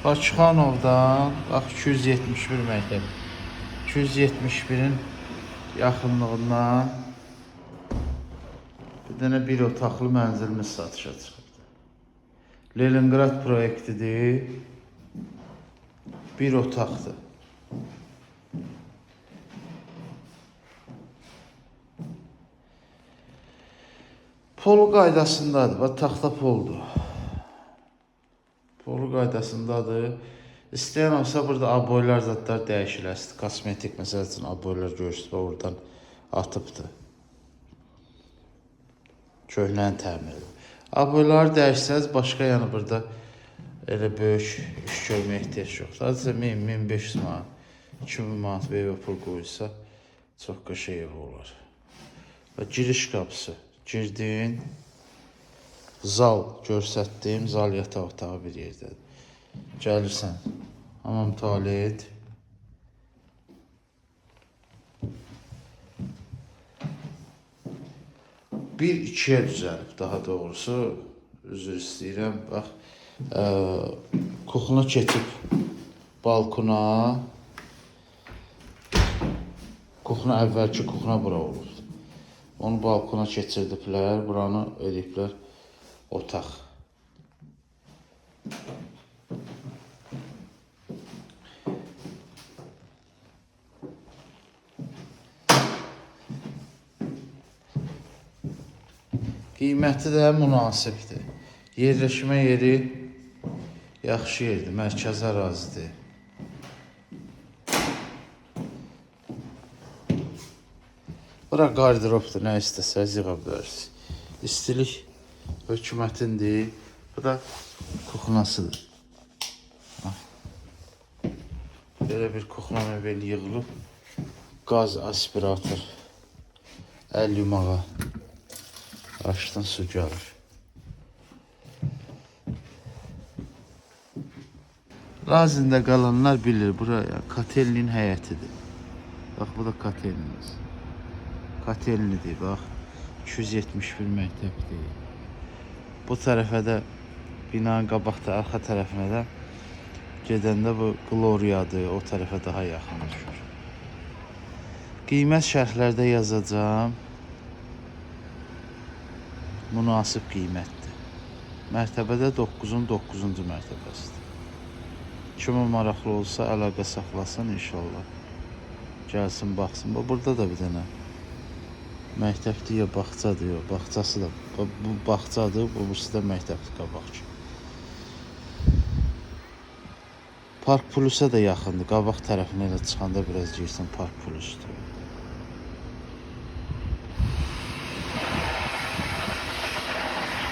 Bakıxanovdan bax 271 məktəb. 271-in yaxınlığından bir dənə bir otaqlı mənzilimiz satışa çıxırdı. Leningrad proyektidir. Bir otaqdır. Pol qaydasındadır. Bax, taxta poldur. Polu qaydasındadır. İstəyən olsa burada aboylar zadlar dəyişiləsdir. Kosmetik məsəl üçün aboylar görürsünüz, oradan atıbdır. Köhnəni təmir edir. Aboyları dəyişsəniz, başqa yəni burada elə böyük iş görməyə ehtiyac yoxdur. Sadəcə 1000-1500 manat, 2000 manat və pul qoyulsa çox qəşəng ev olar. Və giriş qapısı. Girdin, zal göstərdiyim zal yataq otağı bir yerdədir. Gəlirsən, hamam tualet. Bir ikiyə düzəlib, daha doğrusu, üzr istəyirəm. Bax, kuxuna keçib balkona. Kuxuna əvvəlki kuxuna bura olub. Onu balkona keçirdiblər, buranı ediblər otaq. Qiyməti də münasibdir. Yerləşmə yeri yaxşı yerdir, mərkəzi ərazidir. Bura qardiropdur, nə istəsəniz yığa bilərsiniz. İstilik hökumətindir. Bu da kuxunasıdır. Belə bir kuxuna mebeli yığılıb. Qaz aspirator. Əl yumağa. Açdın, su gəlir. Lazımda qalanlar bilir, buraya kotelnin həyətidir. Bax, bu da kotelnimiz. Kotelnidir, bax. 271 məktəbdir. Bu tərəfə də binanın qabaqda, arxa tərəfinə də gedəndə bu Gloriyadır, o tərəfə daha yaxın düşür. Qiymət şərhlərdə yazacağım. Münasib qiymətdir. Mərtəbədə 9-un 9-cu mərtəbəsidir. Kimə maraqlı olsa əlaqə saxlasın inşallah. Gəlsin, baxsın. Burada da bir dənə məktəbdir ya bağçadır, ya bağçası da. Bu bağçadır, bu da məktəbdir qabaqçı. Park Plusa da yaxındır. Qabaq tərəfinə elə çıxanda biraz girsən Park Plusdur.